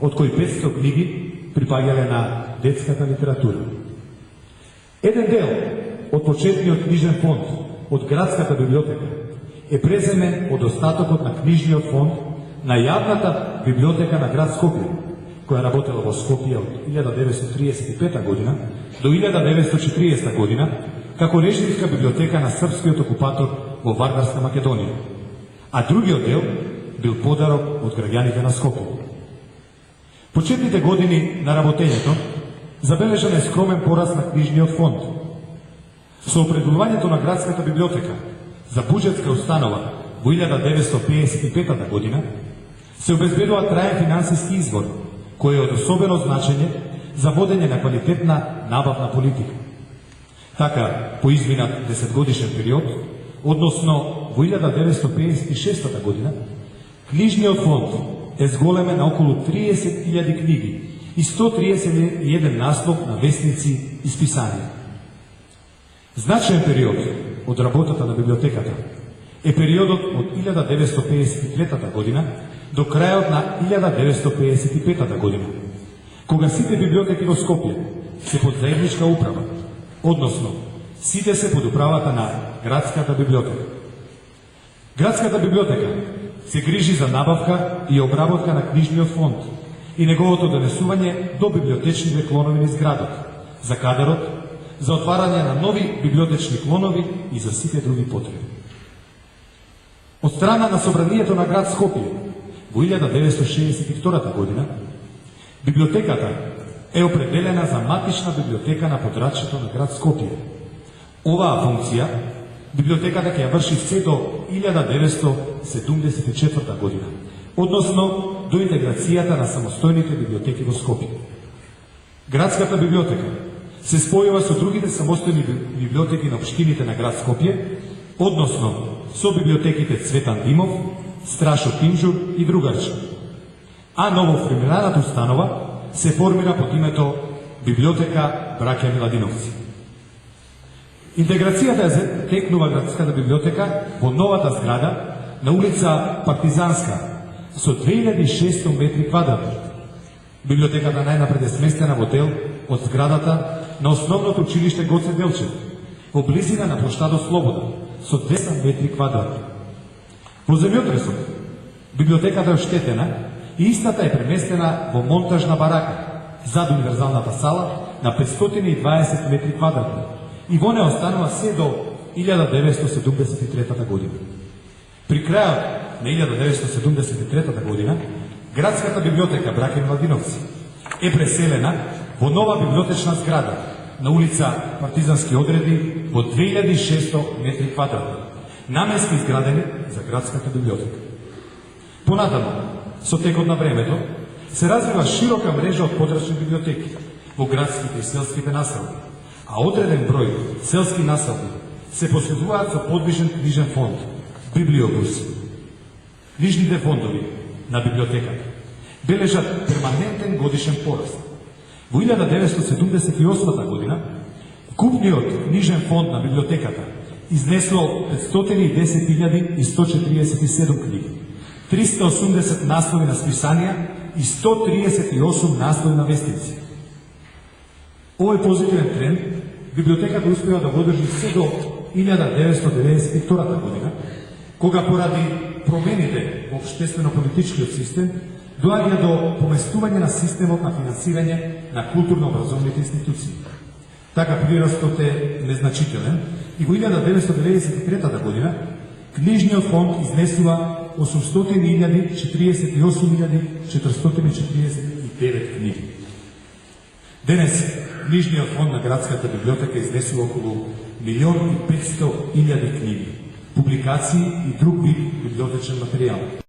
од кои 500 книги припаѓале на детската литература. Еден дел од почетниот книжен фонд од градската библиотека е преземен од остатокот на книжниот фонд на јавната библиотека на град Скопје, која работела во Скопје од 1935 година до 1940 година како режимска библиотека на српскиот окупатор во Вардарска Македонија, а другиот дел бил подарок од граѓаните на Скопје. Почетните години на работењето забележан е скромен пораст на книжниот фонд. Со определувањето на градската библиотека за буџетска установа во 1955 година се обезбедува траен финансиски извор, кој е од особено значење за водење на квалитетна набавна политика. Така, по изминат 10-годишен период, односно во 1956 година, книжниот фонд е зголемен на околу 30.000 книги и 131 наслов на вестници и списанија. Значаен период од работата на библиотеката е периодот од 1953 година до крајот на 1955 година, кога сите библиотеки во Скопје се под заедничка управа, односно сите се под управата на градската библиотека. Градската библиотека се грижи за набавка и обработка на книжниот фонд и неговото донесување до библиотечните клонови низ градот, за кадрот, за отварање на нови библиотечни клонови и за сите други потреби. Од страна на Собранието на град Скопје во 1962 година, библиотеката е определена за матична библиотека на подрачјето на град Скопје. Оваа функција библиотеката ќе ја врши се до 1974 година, односно до интеграцијата на самостојните библиотеки во Скопје. Градската библиотека се спојува со другите самостојни библиотеки на општините на град Скопје, односно со библиотеките Цветан Димов, Страшо Пинџур и Другарче. А новоформираната установа се формира под името Библиотека Браќа Миладиновци. Интеграцијата ја текнува градската библиотека во новата зграда на улица Партизанска со 2600 метри квадратни. Библиотеката најнапред е сместена во дел од зградата на основното училиште Гоце Делчев, во близина на плоштадот Слобода, со 200 метри квадратни. Во земјотресот, библиотеката е оштетена и истата е преместена во монтажна барака зад универзалната сала на 520 метри квадратни и во неа останува се до 1973 година. При крајот на 1973 година, градската библиотека Браќа Миладиновци е преселена во нова библиотечна зграда на улица Партизански одреди во 2600 метри квадратни, наменски изградени за градската библиотека. Понатаму, со текот на времето, се развива широка мрежа од подрачни библиотеки во градските и селските населби, а одреден број селски населби се поседуваат со подвижен книжен фонд, библиобус. Книжните фондови на библиотеката бележат перманентен годишен пораст. Во 1978 година, купниот книжен фонд на библиотеката изнесло 510.147 книги, 380 наслови на списанија и 138 наслови на вестници. Овој позитивен тренд библиотеката успева да го одржи се до 1992 година, кога поради промените во општествено-политичкиот систем доаѓа до поместување на системот на финансирање на културно-образовните институции. Така прирастот е незначителен и во 1993 година книжниот фонд изнесува 848.048.449 книги. Денес книжниот фонд на градската библиотека изнесува околу 1.500.000 книги, публикации и друг вид библиотечен материјал.